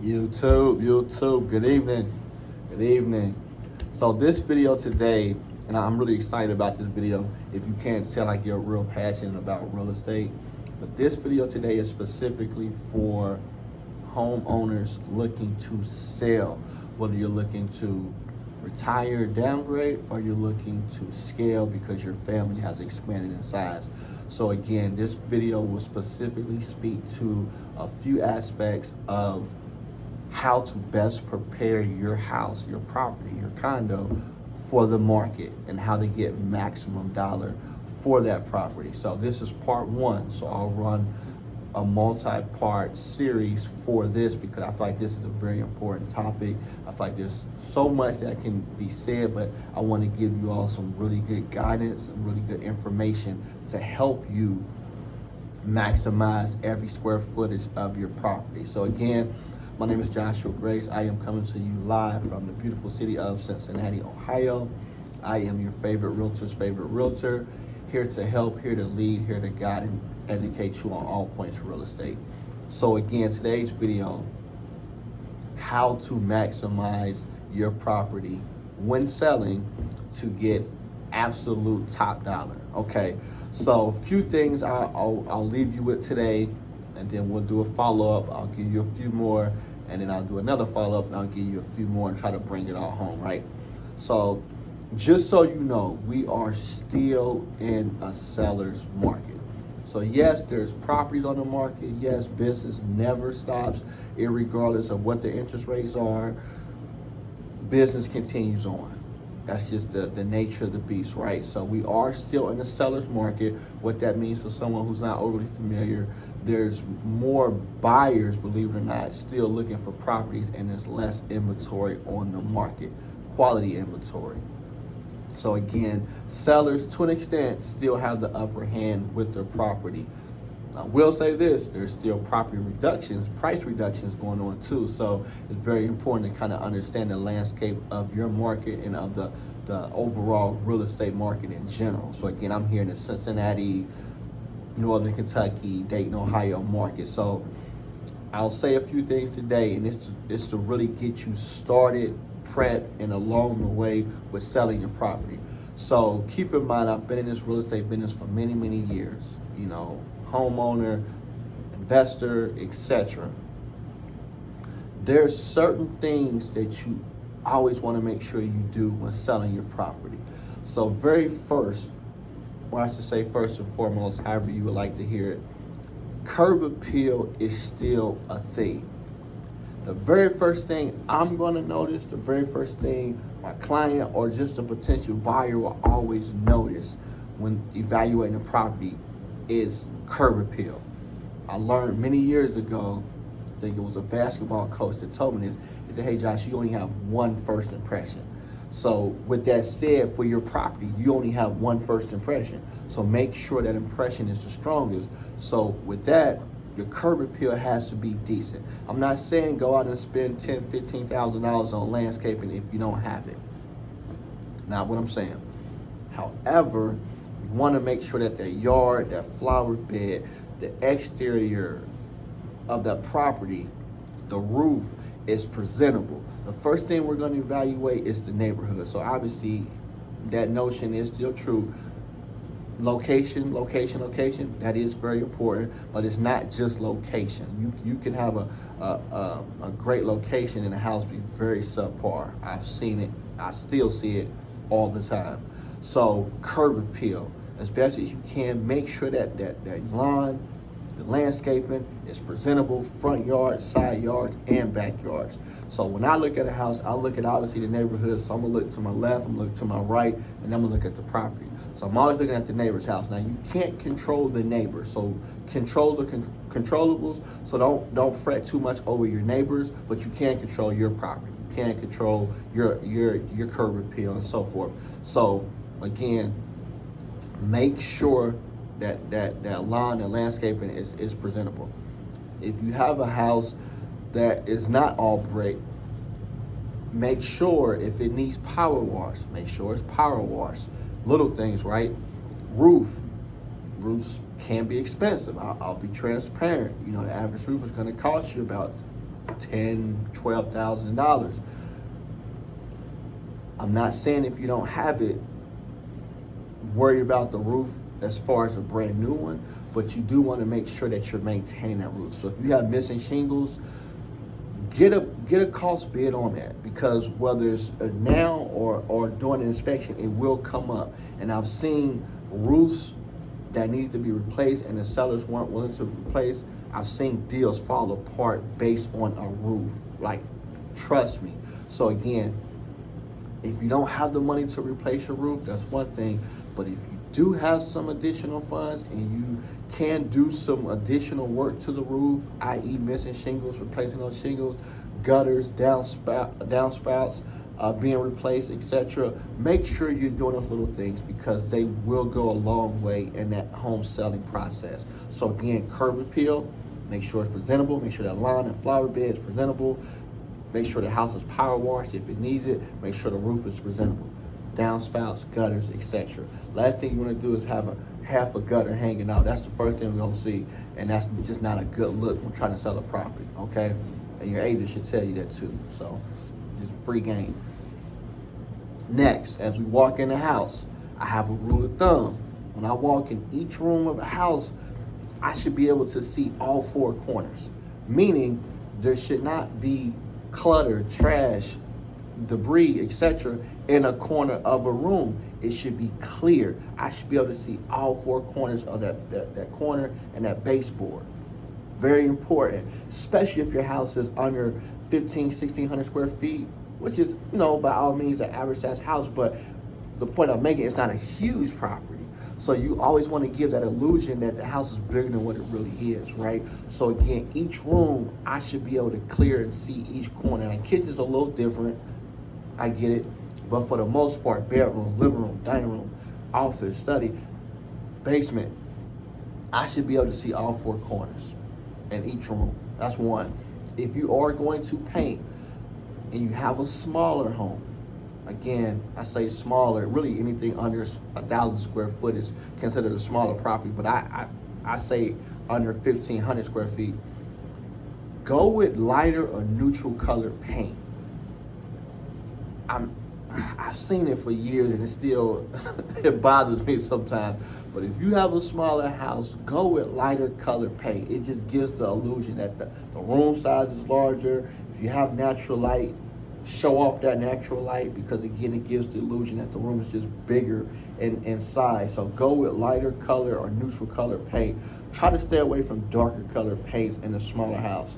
YouTube, good evening, good evening. So this video today, and I'm really excited about this video. If you can't tell, like, you're real passionate about real estate, but this video today is specifically for homeowners looking to sell, whether you're looking to retire, downgrade, or you're looking to scale because your family has expanded in size. So again, this video will specifically speak to a few aspects of how to best prepare your house, your property, your condo for the market, and how to get maximum dollar for that property. So this is part one. So I'll run a multi-part series for this because I feel like this is a very important topic. I feel like there's so much that can be said, but I want to give you all some really good guidance and really good information to help you maximize every square footage of your property. So again, my name is Joshua Grace. I am coming to you live from the beautiful city of Cincinnati, Ohio. I am your favorite realtor's favorite realtor, here to help, here to lead, here to guide and educate you on all points of real estate. So again, today's video, how to maximize your property when selling to get absolute top dollar. Okay, so a few things I'll leave you with today, and then we'll do a follow-up. I'll give you a few more, and then I'll do another follow-up, and I'll give you a few more and try to bring it all home, right? So just so you know, we are still in a seller's market. So yes, there's properties on the market. Yes, business never stops, irregardless of what the interest rates are. Business continues on. That's just the nature of the beast, right? So we are still in the seller's market. What that means for someone who's not overly familiar, there's more buyers, believe it or not, still looking for properties, and there's less inventory on the market, quality inventory. So again, sellers, to an extent, still have the upper hand with their property. I will say this, there's still property reductions, price reductions going on too. So it's very important to kind of understand the landscape of your market and of the overall real estate market in general. So again, I'm here in the Cincinnati, Northern Kentucky, Dayton, Ohio market. So I'll say a few things today, and it's to really get you started, prep, and along the way with selling your property. So keep in mind, I've been in this real estate business for many, many years. You know, homeowner, investor, etc. There's certain things that you always want to make sure you do when selling your property. So very first, or I should say first and foremost, however you would like to hear it, curb appeal is still a thing. The very first thing I'm going to notice, the very first thing my client or just a potential buyer will always notice when evaluating a property is curb appeal. I learned many years ago, I think it was a basketball coach that told me this. He said, hey Josh, you only have one first impression. So with that said, for your property, you only have one first impression. So make sure that impression is the strongest. So with that, your curb appeal has to be decent. I'm not saying go out and spend $10,000, $15,000 on landscaping if you don't have it. Not what I'm saying. However, you want to make sure that the yard, that flower bed, the exterior of that property, the roof is presentable. The first thing we're going to evaluate is the neighborhood. So obviously that notion is still true. Location, that is very important, but it's not just location. You can have a great location and a house be very subpar. I've seen it, I still see it all the time. So curb appeal, as best as you can, make sure that lawn, the landscaping is presentable, front yards, side yards, and backyards. So when I look at a house, I look at obviously the neighborhood. So I'm gonna look to my left, I'm gonna look to my right, and I'm gonna look at the property. So I'm always looking at the neighbor's house. Now you can't control the neighbor, so control the controllables. So don't fret too much over your neighbors, but you can control your property. You can control your curb appeal and so forth. So again, make sure that lawn and landscaping is presentable. If you have a house that is not all brick, make sure if it needs power wash, make sure it's power wash. Little things, right? Roofs can be expensive. I'll be transparent. You know, the average roof is going to cost you about $10,000, $12,000. I'm not saying if you don't have it, worry about the roof as far as a brand new one, but you do want to make sure that you're maintaining that roof. So if you have missing shingles, get a cost bid on that, because whether it's now or during the inspection, it will come up. And I've seen roofs that need to be replaced and the sellers weren't willing to replace. I've seen deals fall apart based on a roof. Like, trust me. So again, if you don't have the money to replace your roof, that's one thing. But if you do have some additional funds and you can do some additional work to the roof, i.e. missing shingles, replacing those shingles, gutters, downspouts being replaced, etc., make sure you're doing those little things, because they will go a long way in that home selling process. So again, curb appeal, make sure it's presentable, make sure that lawn and flower bed is presentable, make sure the house is power washed if it needs it, make sure the roof is presentable, downspouts, gutters, etc. Last thing you want to do is have half a gutter hanging out. That's the first thing we're going to see, and that's just not a good look when trying to sell a property, okay? And your agent should tell you that too. So just free game. Next, as we walk in the house, I have a rule of thumb. When I walk in each room of a house, I should be able to see all four corners, meaning there should not be clutter, trash, debris, etc. in a corner of a room. It should be clear. I should be able to see all four corners of that corner and that baseboard. Very important, especially if your house is under 1,600 square feet, which is, by all means an average size house, but the point I'm making, it's not a huge property. So you always want to give that illusion that the house is bigger than what it really is, right? So again, each room, I should be able to clear and see each corner. And the kitchen's a little different, I get it, but for the most part, bedroom, living room, dining room, office, study, basement, I should be able to see all four corners in each room. That's one. If you are going to paint and you have a smaller home, again, I say smaller, really anything under 1,000 square foot is considered a smaller property, but I say under 1,500 square feet, go with lighter or neutral colored paint. I've seen it for years and it still it bothers me sometimes. But if you have a smaller house, go with lighter colored paint. It just gives the illusion that the room size is larger. If you have natural light, show off that natural light, because again, it gives the illusion that the room is just bigger in size. So go with lighter color or neutral color paint. Try to stay away from darker colored paints in a smaller house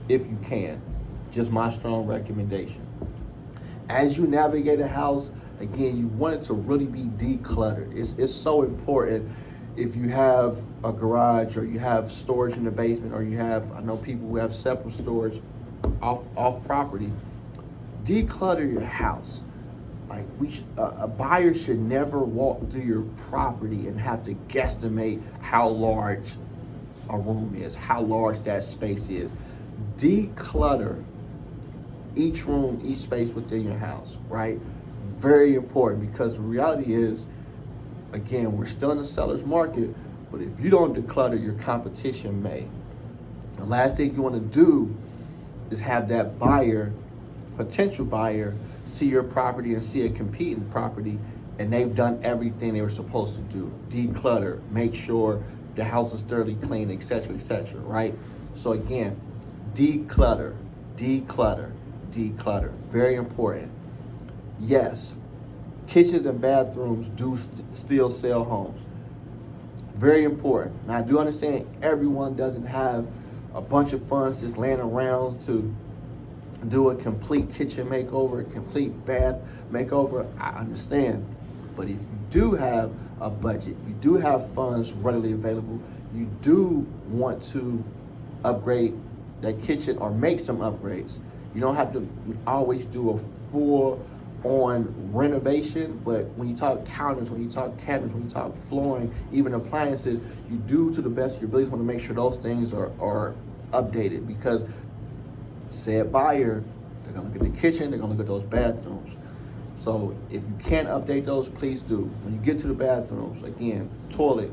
if you can. Just my strong recommendation. As you navigate a house, again, you want it to really be decluttered. It's so important. If you have a garage or you have storage in the basement, or I know people who have separate storage off property, declutter your house. Like a buyer should never walk through your property and have to guesstimate how large a room is, how large that space is. Declutter each room, each space within your house, right? Very important, because the reality is, again, we're still in the seller's market, but if you don't declutter, your competition may. The last thing you want to do is have that potential buyer, see your property and see a competing property, and they've done everything they were supposed to do. Declutter, make sure the house is thoroughly clean, etc., etc., right? So again, declutter. Very important. Yes, kitchens and bathrooms do still sell homes. Very important. Now, I do understand everyone doesn't have a bunch of funds just laying around to do a complete kitchen makeover, a complete bath makeover. I understand. But if you do have a budget, you do have funds readily available, you do want to upgrade that kitchen or make some upgrades. You don't have to always do a full-on renovation, but when you talk counters, when you talk cabinets, when you talk flooring, even appliances, you do, to the best of your abilities, want to make sure those things are updated, because said buyer, they're going to look at the kitchen, they're going to look at those bathrooms. So if you can't update those, please do. When you get to the bathrooms, again, toilet,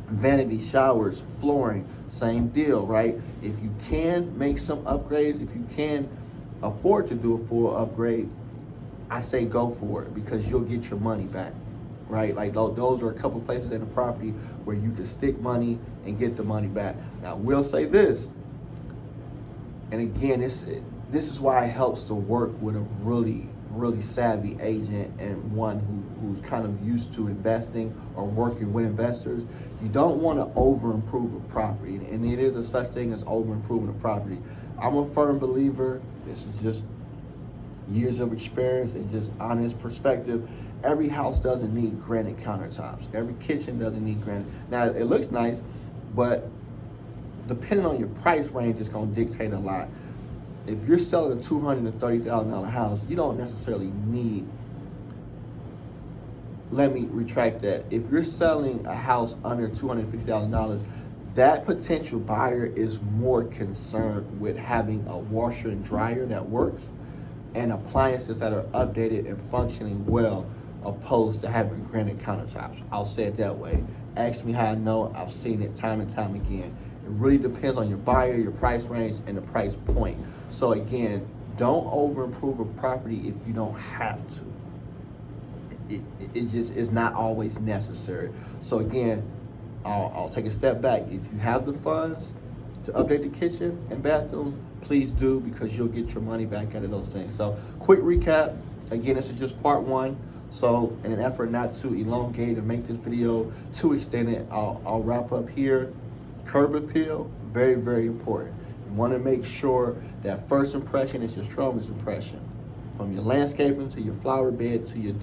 vanity, showers, flooring, same deal, right? If you can make some upgrades, if you can afford to do a full upgrade, I say go for it because you'll get your money back, right? Like those are a couple places in the property where you can stick money and get the money back. Now, we'll say this, and again, this is why it helps to work with a really savvy agent and one who's kind of used to investing or working with investors. You don't want to over improve a property, and it is a such thing as over improving a property. I'm a firm believer, this is just years of experience and just honest perspective. Every house doesn't need granite countertops. Every kitchen doesn't need granite. Now, it looks nice, but depending on your price range, it's going to dictate a lot. If you're selling a $230,000 house, you don't necessarily need, let me retract that. If you're selling a house under $250,000, that potential buyer is more concerned with having a washer and dryer that works and appliances that are updated and functioning well, opposed to having granite countertops. I'll say it that way. Ask me how I know. I've seen it time and time again. It really depends on your buyer, your price range, and the price point. So again, don't over improve a property if you don't have to. It just is not always necessary. So again, I'll take a step back. If you have the funds to update the kitchen and bathroom, please do, because you'll get your money back out of those things. So quick recap. Again, this is just part one. So in an effort not to elongate and make this video too extended, I'll wrap up here. Curb appeal, very, very important. You want to make sure that first impression is your strongest impression. From your landscaping to your flower bed to your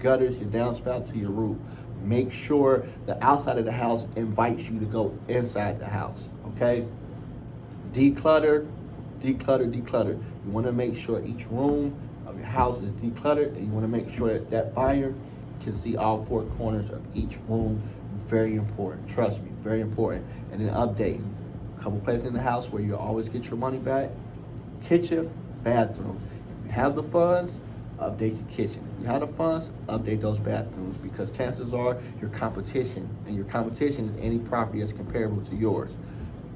gutters, your downspout to your roof. Make sure the outside of the house invites you to go inside the house, okay? Declutter, declutter, declutter. You want to make sure each room of your house is decluttered, and you want to make sure that that buyer can see all four corners of each room. Very important, trust me, very important. And then updating. A couple places in the house where you always get your money back. Kitchen, bathroom. If you have the funds, update your kitchen. If you have the funds, update those bathrooms, because chances are your competition, and your competition is any property that's comparable to yours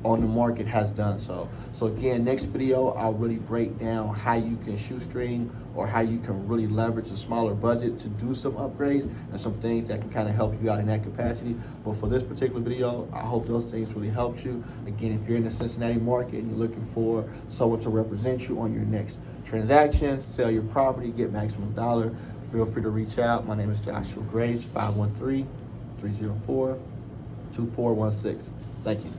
on the market, has done so. So again, next video, I'll really break down how you can shoestring or how you can really leverage a smaller budget to do some upgrades and some things that can kind of help you out in that capacity. But for this particular video, I hope those things really helped you. Again, if you're in the Cincinnati market and you're looking for someone to represent you on your next transaction, sell your property, get maximum dollar, feel free to reach out. My name is Joshua Grace, 513-304-2416. Thank you.